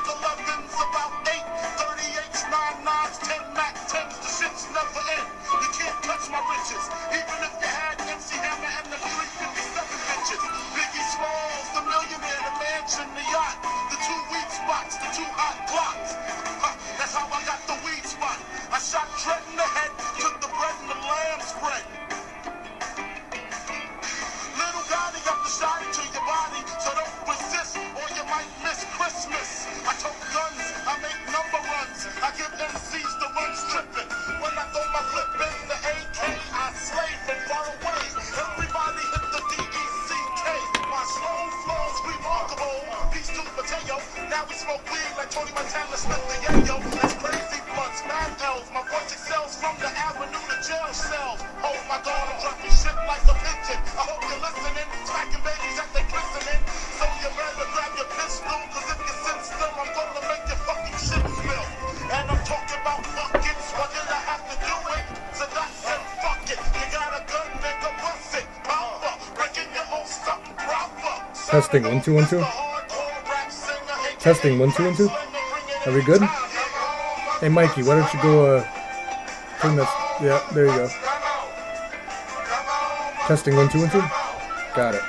11s, about 8, 38s, 99s, 10 Mac 10s, the shit's never end. You can't touch my riches, even if you had MC Hammer and the 357 bitches. Biggie Smalls, the millionaire, the mansion, the yacht, the 2 weed spots, the 2 hot clocks. That's how I got the weed spot. I shot Tread in the head, took the bread and the lamb spread. Little Gotti got the shot into your body, so don't resist or you might miss Christmas. I tote guns, I make number runs, I give MCs the runs tripping. When I throw my flip in the AK, I slay from far away. Everybody hit the DECK. My slow flow's remarkable. Peace to Mateo, now we smoke weed like Tony Montana, Smith the Yayo. That's crazy blunts, mad elves. My voice excels from the avenue to jail cells. Oh my God, I'm dropping shit like a pigeon. I hope you're listening, smacking babies at the glistening. So you better grab your pistol, cause if you sit still, I'm gonna make your fucking shit spill. And I'm talking about fucking, so did I have to do it? So I said fuck it, you got a gun, nigga, bust it. Proper, breaking your own something proper. Testing 1 2 1 2. Testing 1 2 1 2. Are we good? Hey Mikey, why don't you go turn this? Yeah, there you go. Testing 1 2 1 2. Got it.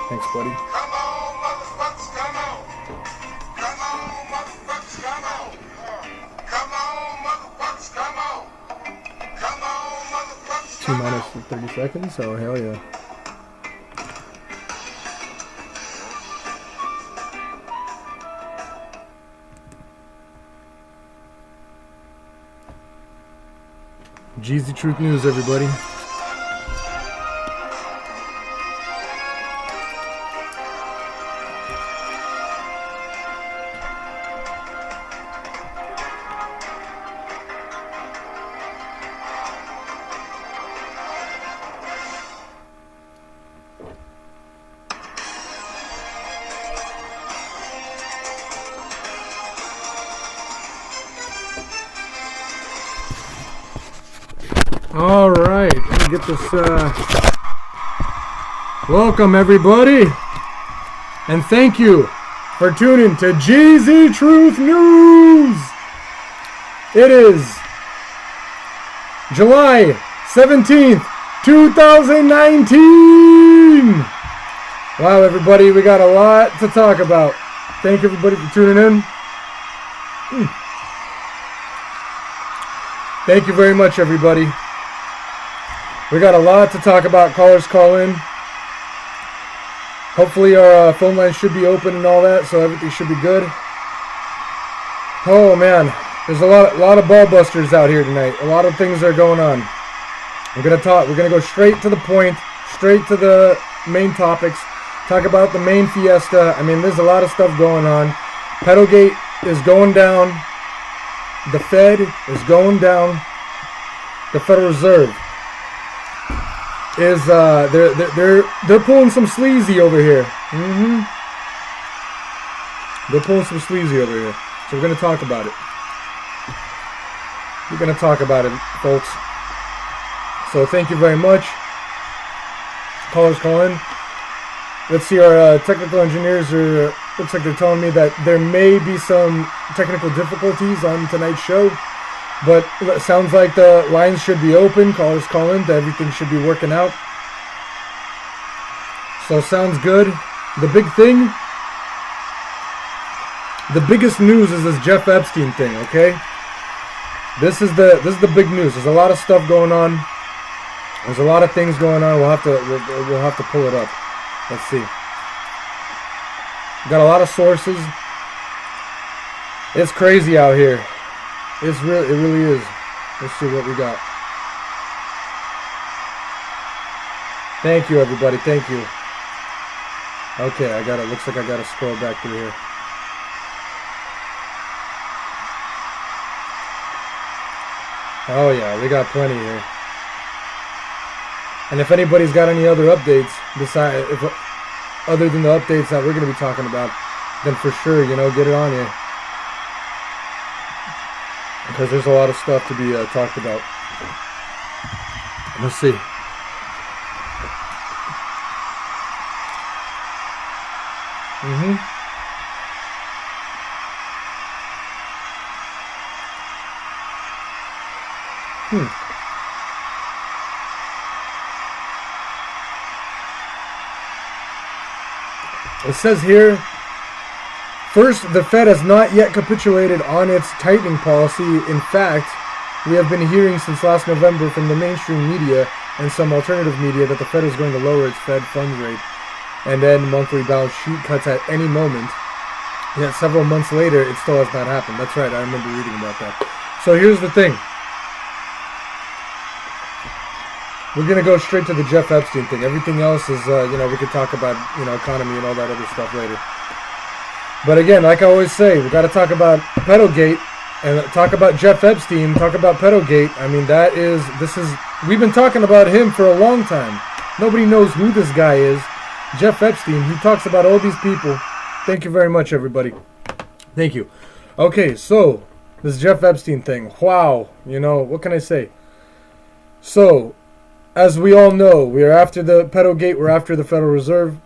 Thanks, buddy. 2 minus 30 seconds. Oh hell yeah. Geezy Truth News, everybody. All right, let me get this. Welcome, everybody, and thank you for tuning to Geezy Truth News. It is July 17th, 2019. Wow, everybody, we got a lot to talk about. Thank you, everybody, for tuning in. Thank you very much, everybody. We got a lot to talk about. Callers call in. Hopefully our phone lines should be open and all that, so everything should be good. Oh man, there's a lot of ball busters out here tonight. A lot of things are going on. We're gonna go straight to the point, straight to the main topics. Talk about the main fiesta. I mean, there's a lot of stuff going on. Pedogate is going down. The Fed is going down. The Federal Reserve is they're pulling some sleazy over here. They're pulling some sleazy over here. So we're gonna talk about it. We're gonna talk about it, folks. So thank you very much. Callers call in. Let's see, our technical engineers are looks like they're telling me that there may be some technical difficulties on tonight's show. But it sounds like the lines should be open. Callers call in. Everything should be working out. So sounds good. The big thing, the biggest news is this Jeff Epstein thing. Okay, this is the big news. There's a lot of stuff going on. There's a lot of things going on. We'll have to pull it up. Let's see. Got a lot of sources. It's crazy out here. It really is. Let's see what we got. Thank you, everybody. Thank you. Okay, looks like I gotta scroll back through here. Oh yeah, we got plenty here. And if anybody's got any other updates, other than the updates that we're gonna be talking about, then for sure, get it on here. Because there's a lot of stuff to be talked about. Let's see. It says here, first, the Fed has not yet capitulated on its tightening policy. In fact, we have been hearing since last November from the mainstream media and some alternative media that the Fed is going to lower its Fed funds rate and then monthly balance sheet cuts at any moment. Yet several months later, it still has not happened. That's right, I remember reading about that. So here's the thing. We're going to go straight to the Jeff Epstein thing. Everything else is, we could talk about, economy and all that other stuff later. But again, like I always say, we got to talk about pedogate and talk about Jeff Epstein, talk about pedogate. I mean, we've been talking about him for a long time. Nobody knows who this guy is. Jeff Epstein, he talks about all these people. Thank you very much, everybody. Thank you. Okay, so this Jeff Epstein thing. Wow. What can I say? So, as we all know, we are after the pedogate, we're after the Federal Reserve.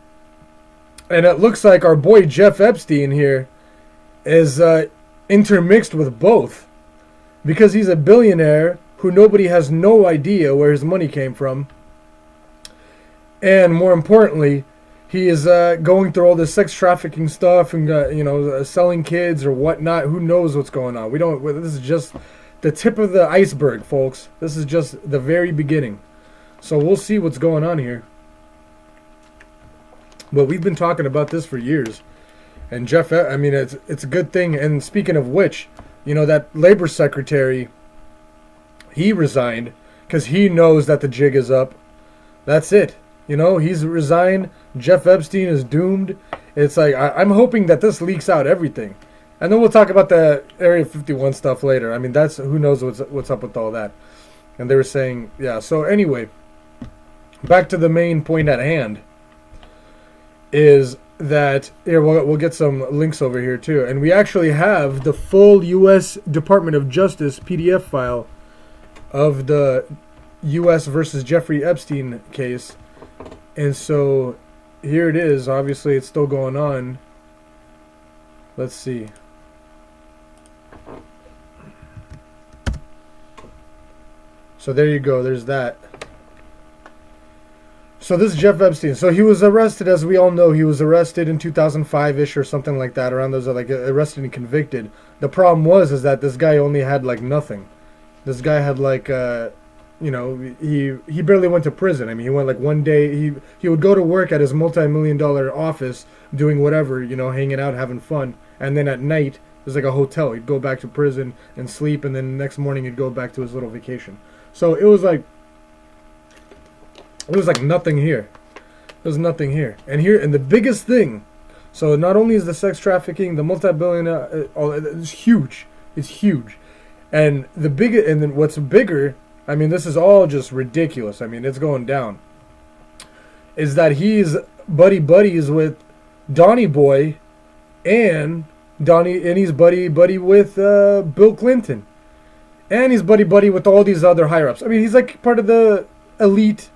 And it looks like our boy Jeff Epstein here is intermixed with both. Because he's a billionaire who nobody has no idea where his money came from. And more importantly, he is going through all this sex trafficking stuff and, selling kids or whatnot. Who knows what's going on? This is just the tip of the iceberg, folks. This is just the very beginning. So we'll see what's going on here. But we've been talking about this for years. And Jeff, I mean, it's a good thing. And speaking of which, that labor secretary, he resigned because he knows that the jig is up. That's it. He's resigned. Jeff Epstein is doomed. It's like, I'm hoping that this leaks out everything. And then we'll talk about the Area 51 stuff later. I mean, who knows what's up with all that. And they were saying, yeah. So anyway, back to the main point at hand is that, here, we'll get some links over here too. And we actually have the full U.S. Department of Justice PDF file of the U.S. versus Jeffrey Epstein case. And so here it is. Obviously, it's still going on. Let's see. So there you go. There's that. So this is Jeff Epstein. So he was arrested, as we all know. He was arrested in 2005-ish or something like that. Around those, arrested and convicted. The problem is that this guy only had nothing. This guy had he barely went to prison. I mean, he went one day. He would go to work at his multi-million-dollar office, doing whatever, hanging out, having fun, and then at night it was like a hotel. He'd go back to prison and sleep, and then the next morning he'd go back to his little vacation. So it was like nothing here. There's nothing here, and the biggest thing. So not only is the sex trafficking, the multi-billion, it's huge. It's huge, and then what's bigger. I mean, this is all just ridiculous. I mean, it's going down. Is that he's buddies with Donnie Boy, and he's buddy with Bill Clinton, and he's buddy with all these other higher ups. I mean, he's like part of the elite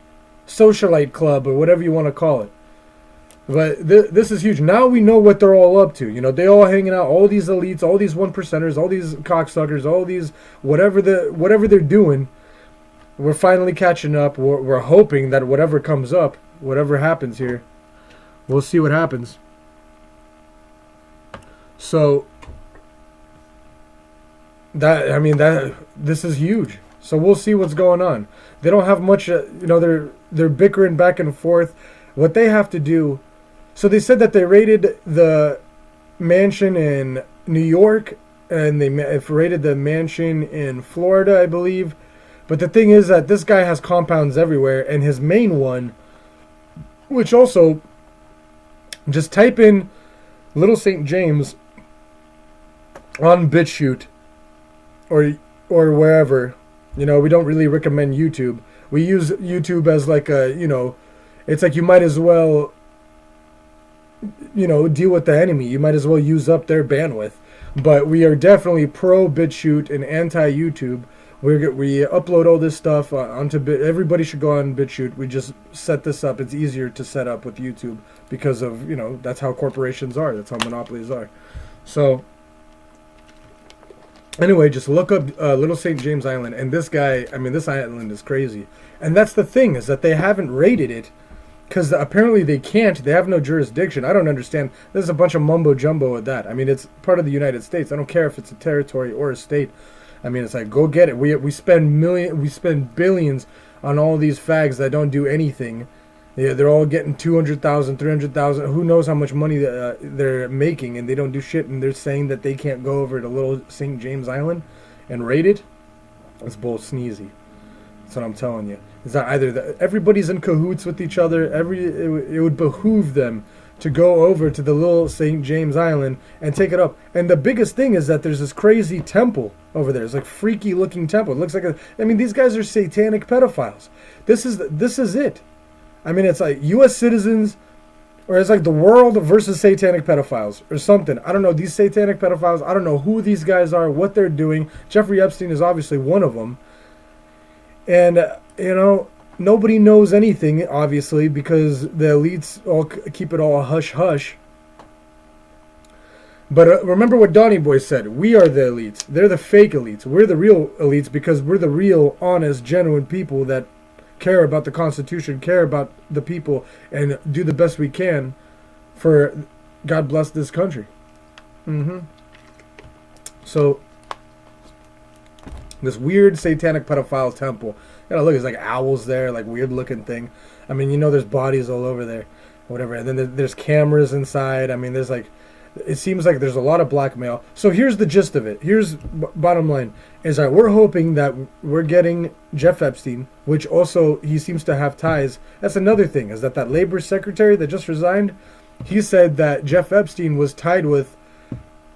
socialite club or whatever you want to call it. But this is huge. Now we know what they're all up to. They all hanging out, all these elites, all these 1%ers, all these cocksuckers, all these whatever they're doing. We're finally catching up. We're hoping that whatever comes up, whatever happens here, we'll see what happens. So this is huge. So we'll see what's going on. They don't have much. They're bickering back and forth. What they have to do. So they said that they raided the mansion in New York, and they raided the mansion in Florida, I believe. But the thing is that this guy has compounds everywhere, and his main one, which also, just type in Little St. James on BitChute or wherever. We don't really recommend YouTube. We use YouTube as it's like you might as well, deal with the enemy. You might as well use up their bandwidth. But we are definitely pro BitChute and anti YouTube. We upload all this stuff onto everybody should go on BitChute. We just set this up. It's easier to set up with YouTube because of, that's how corporations are. That's how monopolies are. So Anyway, just look up Little St. James Island, and this guy, I mean, this island is crazy. And that's the thing, is that they haven't rated it, because apparently they can't. They have no jurisdiction. I don't understand. There's a bunch of mumbo-jumbo with that. I mean, it's part of the United States. I don't care if it's a territory or a state. I mean, it's like, go get it. We spend billions on all these fags that don't do anything. Yeah, they're all getting 200,000, 300,000. Who knows how much money they're making, and they don't do shit. And they're saying that they can't go over to Little St. James Island and raid it. It's bull sneezy. That's what I'm telling you. It's not either that everybody's in cahoots with each other. It would behoove them to go over to the Little St. James Island and take it up. And the biggest thing is that there's this crazy temple over there. It's like freaky looking temple. It looks like I mean, these guys are satanic pedophiles. This is it. I mean, it's like U.S. citizens, or it's like the world versus satanic pedophiles or something. I don't know. These satanic pedophiles, I don't know who these guys are, what they're doing. Jeffrey Epstein is obviously one of them. And, nobody knows anything, obviously, because the elites all keep it all hush-hush. But remember what Donnie Boy said. We are the elites. They're the fake elites. We're the real elites because we're the real, honest, genuine people that care about the Constitution, care about the people, and do the best we can for God bless this country. So, this weird satanic pedophile temple. Look, there's like owls there, like weird looking thing. I mean, there's bodies all over there, whatever. And then there's cameras inside. I mean, there's like, it seems like there's a lot of blackmail. So here's the gist of it. Here's bottom line is that we're hoping that we're getting Jeff Epstein, which also he seems to have ties. That's another thing, is that labor secretary that just resigned, he said that Jeff Epstein was tied with,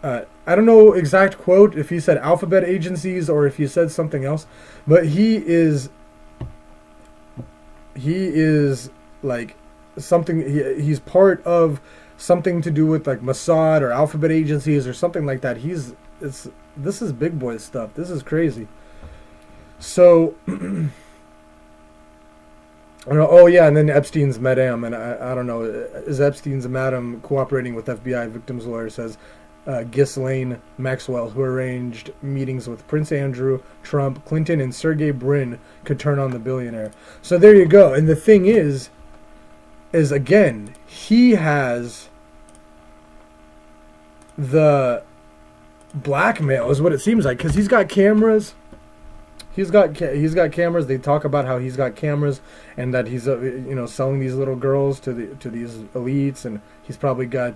I don't know exact quote, if he said alphabet agencies or if he said something else, but he is like something, he's part of something to do with like Mossad or alphabet agencies or something like that. This is big boy stuff. This is crazy. So, I don't know. Oh yeah, and then Epstein's madam, and I don't know. Is Epstein's madam cooperating with FBI? Victim's lawyer says Ghislaine Maxwell, who arranged meetings with Prince Andrew, Trump, Clinton, and Sergey Brin, could turn on the billionaire. So there you go. And the thing is again, he has the blackmail, is what it seems like, because he's got cameras. He's got cameras. They talk about how he's got cameras and that he's selling these little girls to these elites, and he's probably got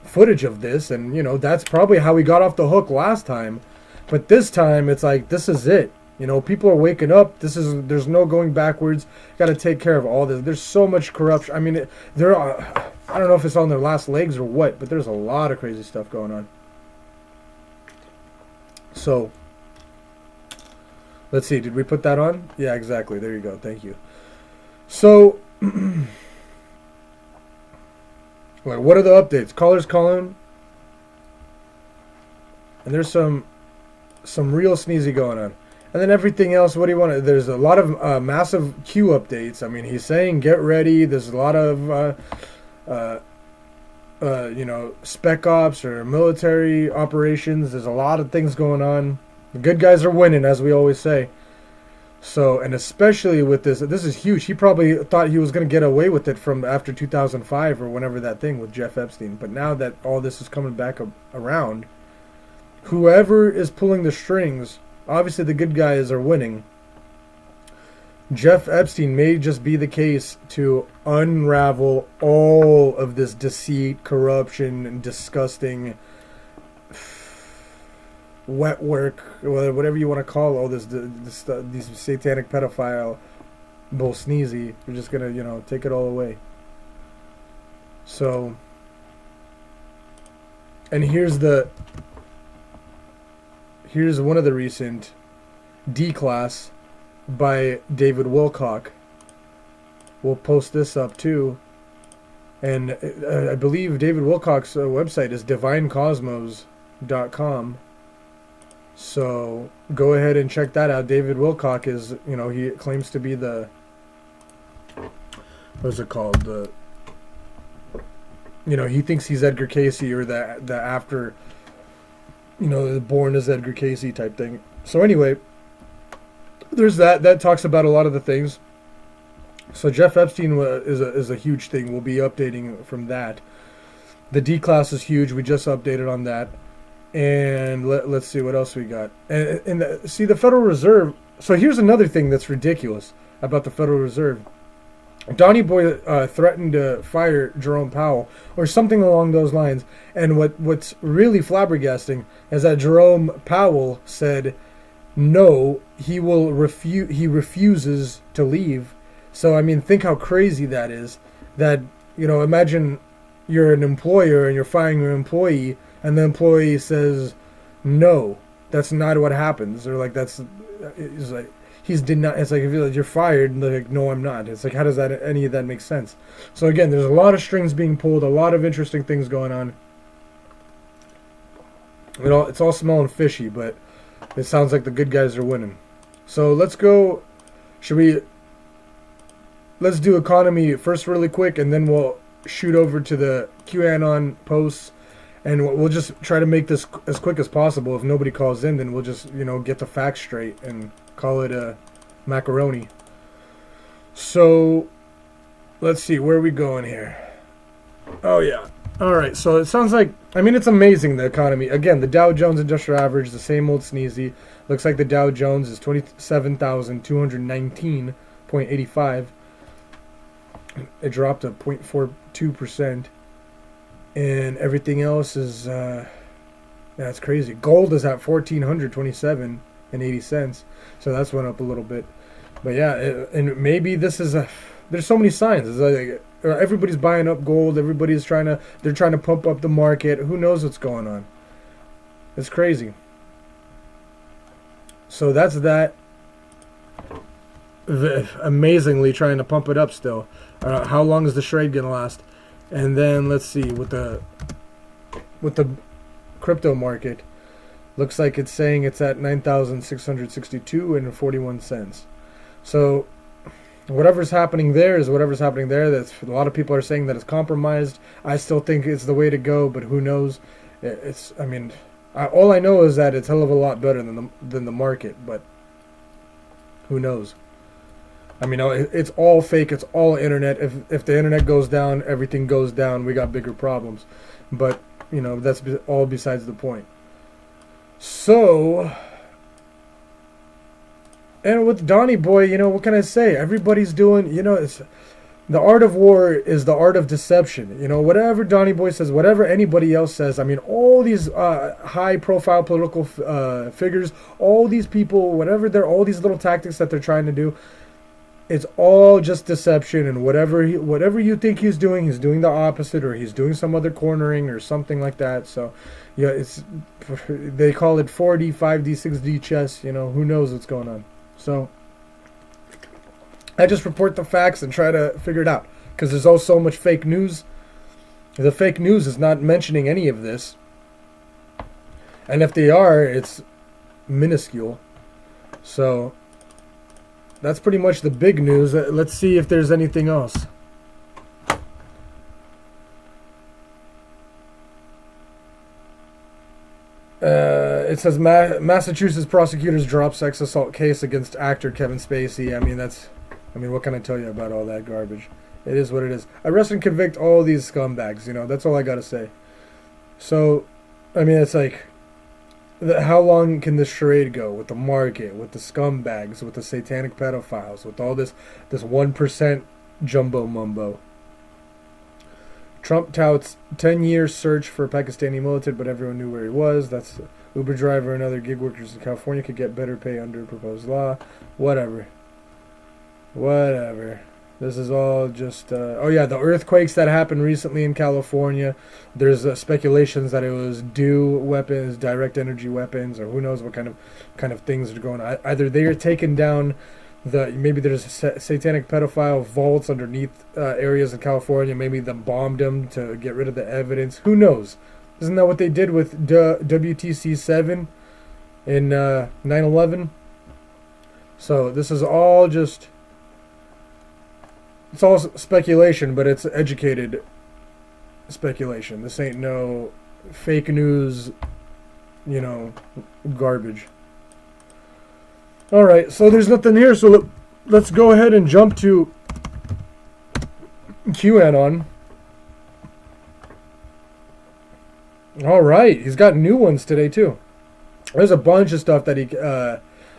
footage of this, and that's probably how he got off the hook last time. But this time it's like, this is it. People are waking up. There's no going backwards. Got to take care of all this. There's so much corruption. I mean, I don't know if it's on their last legs or what, but there's a lot of crazy stuff going on. So, let's see. Did we put that on? Yeah, exactly. There you go. Thank you. So, what are the updates? Callers calling. And there's some real sneezy going on. And then everything else, what do you want to... There's a lot of massive Q updates. I mean, he's saying get ready. There's a lot of, spec ops or military operations. There's a lot of things going on. The good guys are winning, as we always say. So, and especially with this is huge. He probably thought he was going to get away with it from after 2005 or whenever that thing with Jeff Epstein. But now that all this is coming back around, whoever is pulling the strings... Obviously, the good guys are winning. Jeff Epstein may just be the case to unravel all of this deceit, corruption, and disgusting wet work, whatever you want to call all this these satanic pedophile bull sneezy. We're just going to, take it all away. So, and here's one of the recent D-Class by David Wilcock. We'll post this up too. And I believe David Wilcock's website is divinecosmos.com. So go ahead and check that out. David Wilcock is, he claims to be the... What's it called? He thinks he's Edgar Casey or the after... you know, born as Edgar Casey type thing. So anyway, there's that. That talks about a lot of the things. So Jeff Epstein is a huge thing. We'll be updating from that. The D class is huge. We just updated on that. And let's see what else we got. And see, the Federal Reserve. So here's another thing that's ridiculous about the Federal Reserve. Donnie Boy threatened to fire Jerome Powell or something along those lines. And what's really flabbergasting is that Jerome Powell said no, he refuses to leave. So I mean, think how crazy that is. That, you know, imagine you're an employer and you're firing your employee, and the employee says no, that's not what happens. Or like it's like he's denied. It's like if you're fired, and they're like, no, I'm not. It's like, how does that any of that make sense? So again, there's a lot of strings being pulled, a lot of interesting things going on. It's all smelling fishy, but it sounds like the good guys are winning. So let's go. Let's do economy first really quick, and then we'll shoot over to the QAnon posts, and we'll just try to make this as quick as possible. If nobody calls in, then we'll just, you know, get the facts straight and call it a macaroni. So let's see, where are we going here? Oh yeah. All right, so it sounds like, I mean, it's amazing, the economy. Again, the Dow Jones Industrial Average, the same old sneezy. Looks like the Dow Jones is 27,219.85. It dropped to 0.42%. And everything else is, that's crazy. Gold is at 1,427.80 cents. So that's went up a little bit. But yeah, and maybe this is there's so many signs. It's like, everybody's buying up gold. Everybody's trying to pump up the market. Who knows what's going on? It's crazy. So that's that. Amazingly trying to pump it up still. How long is the trade gonna last? And then let's see with the crypto market. Looks like it's saying it's at 9,662.41. So whatever's happening there is whatever's happening there. That's a lot of people are saying that it's compromised. I still think it's the way to go, but who knows? I mean, all I know is that it's a hell of a lot better than the market, but who knows? I mean, it's all fake. It's all internet. If the internet goes down, everything goes down. We got bigger problems, but you know, that's all besides the point. So. And with Donnie Boy, you know, what can I say? Everybody's doing, you know, it's the art of war is the art of deception. You know, whatever Donnie Boy says, whatever anybody else says. I mean, all these high-profile political figures, all these people, all these little tactics that they're trying to do, it's all just deception. And whatever you think he's doing the opposite, or he's doing some other cornering or something like that. So, yeah, they call it 4D, 5D, 6D chess. You know, who knows what's going on. So I just report the facts and try to figure it out, because there's also so much fake news. The fake news is not mentioning any of this, and if they are, it's minuscule. So that's pretty much the big news. Let's see if there's anything else. It says Massachusetts prosecutors drop sex assault case against actor Kevin Spacey. I mean, what can I tell you about all that garbage? It is what it is. Arrest and convict all these scumbags. You know, that's all I gotta say. So, I mean, it's like, how long can this charade go with the market, with the scumbags, with the satanic pedophiles, with all this 1% jumbo mumbo? Trump touts 10-year search for Pakistani militant, but everyone knew where he was. That's Uber driver and other gig workers in California could get better pay under proposed law. Whatever. This is all just... oh yeah, the earthquakes that happened recently in California. There's speculations that it was DEW weapons, direct energy weapons, or who knows what kind of things are going on. Either they are taking down... maybe there's satanic pedophile vaults underneath areas in California. Maybe they bombed them to get rid of the evidence. Who knows? Isn't that what they did with WTC-7 in 9/11? So this is all just... It's all speculation, but it's educated speculation. This ain't no fake news you know, garbage. All right, so there's nothing here, so let's go ahead and jump to QAnon. All right, he's got new ones today too. There's a bunch of stuff that he.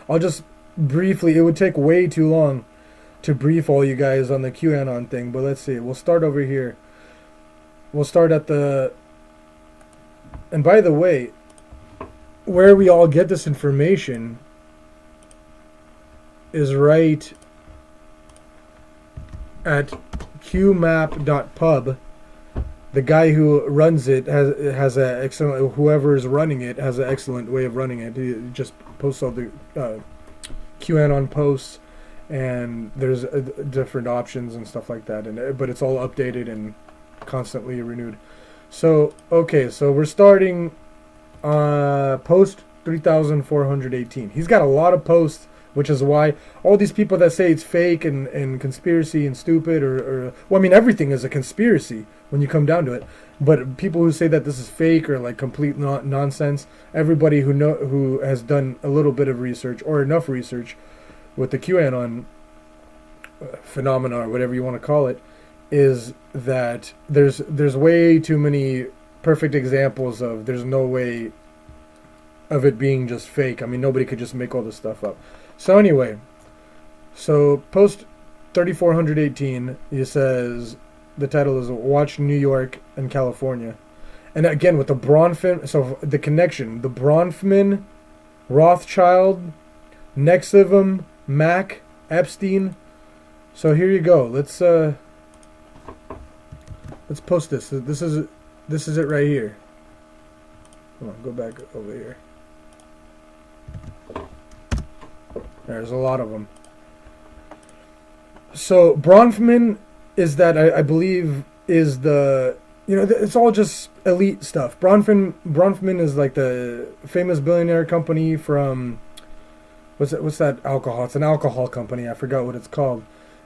I'll just briefly. It would take way too long to brief all you guys on the QAnon thing, but let's see. We'll start over here. We'll start at the. And by the way, where we all get this information is right at qmap.pub. The guy who runs it has an excellent. Whoever is running it has an excellent way of running it. He just posts all the QAnon posts, and there's different options and stuff like that. But it's all updated and constantly renewed. So okay, so we're starting post 3418. He's got a lot of posts, which is why all these people that say it's fake and conspiracy and stupid or well, I mean, everything is a conspiracy when you come down to it. But people who say that this is fake or like complete nonsense, everybody who has done a little bit of research or enough research with the QAnon phenomena or whatever you want to call it, is that there's way too many perfect examples of there's no way of it being just fake. I mean, nobody could just make all this stuff up. So anyway, so post 3418, he says the title is "Watch New York and California," and again with the Bronfman. So the connection: the Bronfman, Rothschild, Nexium, Mac, Epstein. So here you go. Let's post this. This is it right here. Come on, go back over here. There's a lot of them. So Bronfman is that I believe is the, you know, it's all just elite stuff. Bronfman is like the famous billionaire company from what's that alcohol? It's an alcohol company. I forgot what it's called.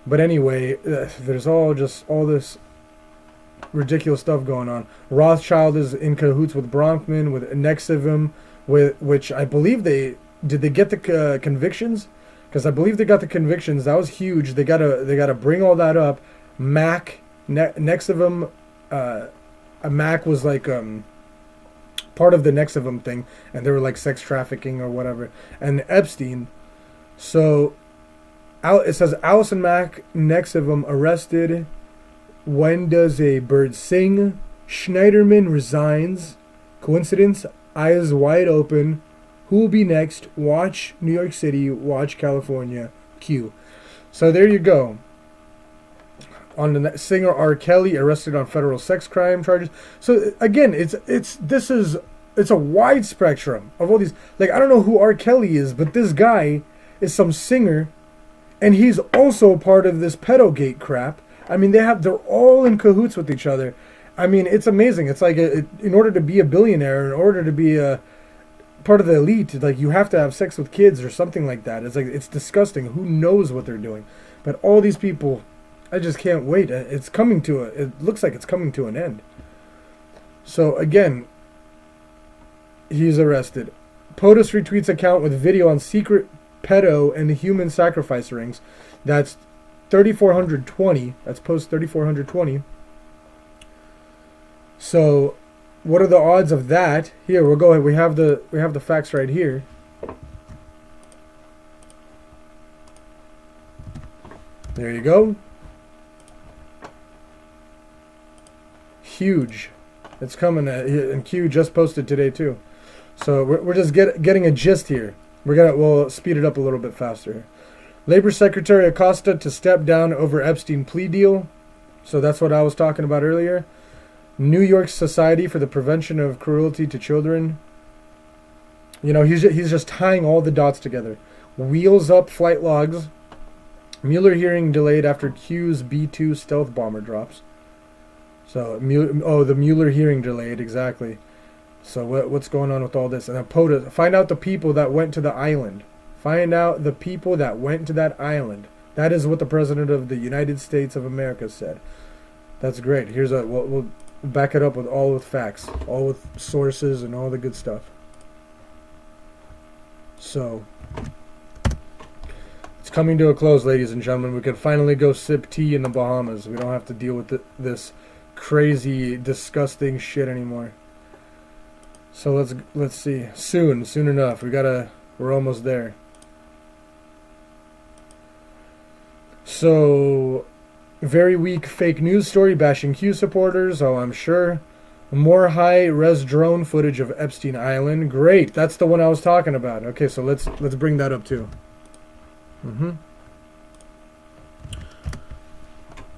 But anyway, there's all this ridiculous stuff going on. Rothschild is in cahoots with Bronfman, with Nexium, which I believe they get the convictions, because I believe they got the convictions. That was huge. They gotta bring all that up. Mac, Nexium, Mac was like part of the Nexium thing, and they were like sex trafficking or whatever. And Epstein. So it says Allison Mac, Nexium arrested. When does a bird sing? Schneiderman resigns. Coincidence? Eyes wide open. Who will be next? Watch New York City. Watch California. Q. So there you go. On the singer R. Kelly arrested on federal sex crime charges. So again, it's a wide spectrum of all these. Like, I don't know who R. Kelly is, but this guy is some singer, and he's also part of this pedogate crap. I mean, they're all in cahoots with each other. I mean, it's amazing. It's like in order to be a billionaire, in order to be a part of the elite, like you have to have sex with kids or something like that. It's like, it's disgusting. Who knows what they're doing? But all these people, I just can't wait. It looks like it's coming to an end. So again, he's arrested. POTUS retweets account with video on secret pedo and human sacrifice rings. That's 3420. That's post 3420. So, what are the odds of that? Here, we'll go ahead. We have the facts right here. There you go. Huge. It's coming. And Q just posted today too. So we're just getting a gist here. We'll speed it up a little bit faster. Labor Secretary Acosta to step down over Epstein plea deal. So that's what I was talking about earlier. New York Society for the Prevention of Cruelty to Children. You know, he's just tying all the dots together. Wheels up flight logs. Mueller hearing delayed after Q's B-2 stealth bomber drops. So, the Mueller hearing delayed, exactly. So what's going on with all this? And then POTUS, find out the people that went to the island. Find out the people that went to that island. That is what the President of the United States of America said. That's great. Here's we'll back it up with facts, all with sources and all the good stuff. So it's coming to a close, ladies and gentlemen. We can finally go sip tea in the Bahamas. We don't have to deal with this crazy, disgusting shit anymore. So let's see. Soon enough. We're almost there. So, very weak fake news story bashing Q supporters. Oh, I'm sure. More high-res drone footage of Epstein Island. Great, that's the one I was talking about. Okay, so let's bring that up too.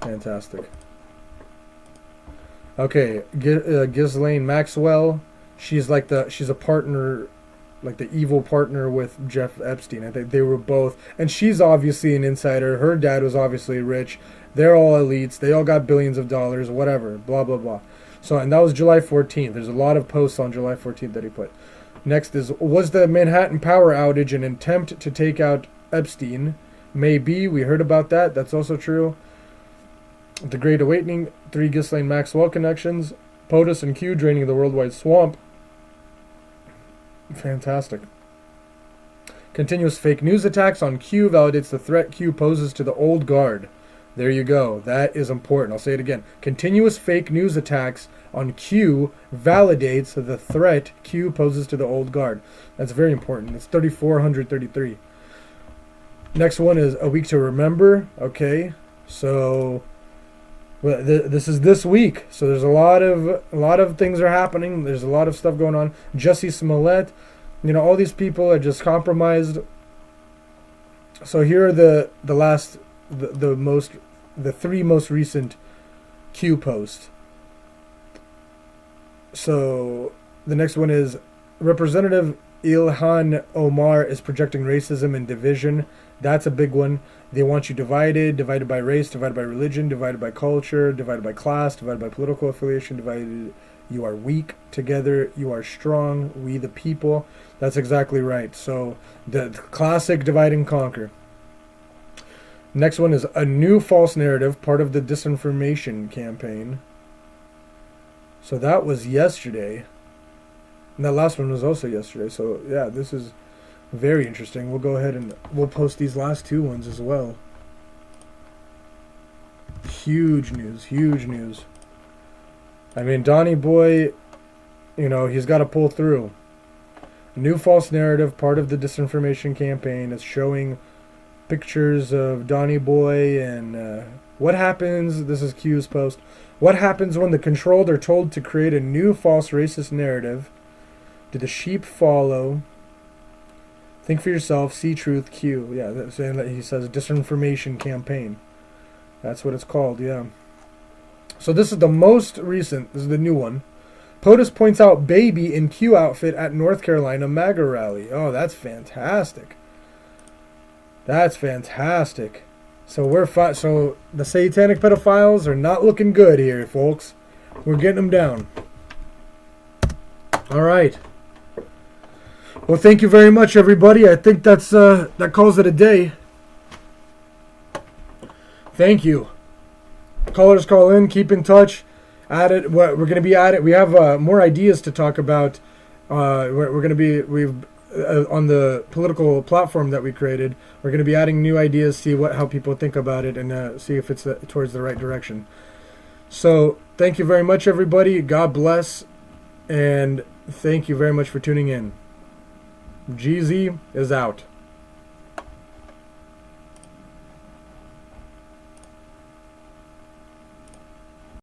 Fantastic. Okay, Ghislaine Maxwell. She's a partner, like the evil partner with Jeff Epstein. I think they were both, and she's obviously an insider. Her dad was obviously rich. They're all elites. They all got billions of dollars, whatever, blah, blah, blah. So, and that was July 14th. There's a lot of posts on July 14th that he put. Next is, was the Manhattan power outage an attempt to take out Epstein? Maybe. We heard about that. That's also true. The Great Awakening, 3 Ghislaine Maxwell connections. POTUS and Q draining the worldwide swamp. Fantastic. Continuous fake news attacks on Q validates the threat Q poses to the old guard. There you go. That is important. I'll say it again. Continuous fake news attacks on Q validates the threat Q poses to the old guard. That's very important. It's 3433. Next one is a week to remember. Okay, so this is this week. So there's a lot of things are happening. There's a lot of stuff going on. Jussie Smollett, all these people are just compromised. So here are the 3 most recent Q posts. So the next one is Representative Ilhan Omar is projecting racism and division. That's a big one. They want you divided by race, divided by religion, divided by culture, divided by class, divided by political affiliation, divided. You are weak, together you are strong, we the people. That's exactly right. So the classic divide and conquer. Next one is a new false narrative, part of the disinformation campaign. So that was yesterday. And that last one was also yesterday. So yeah, this is very interesting. We'll go ahead and we'll post these last 2 ones as well. Huge news, huge news. I mean, Donnie Boy, he's got to pull through. A new false narrative, part of the disinformation campaign, is showing pictures of Donnie Boy and what happens. This is Q's post. What happens when the controlled are told to create a new false racist narrative? Do the sheep follow? Think for yourself. See truth. Q. Yeah, that's saying that he says disinformation campaign. That's what it's called. Yeah. So this is the most recent. This is the new one. POTUS points out baby in Q outfit at North Carolina MAGA rally. Oh, that's fantastic. That's fantastic. So so the satanic pedophiles are not looking good here, folks. We're getting them down. All right. Well, thank you very much, everybody. I think that calls it a day. Thank you. Callers call in. Keep in touch. At it. We're going to be at it. We have more ideas to talk about. We're going to be on the political platform that we created. We're going to be adding new ideas, see how people think about it, and see if it's towards the right direction. So thank you very much, everybody. God bless, and thank you very much for tuning in. Geezy is out.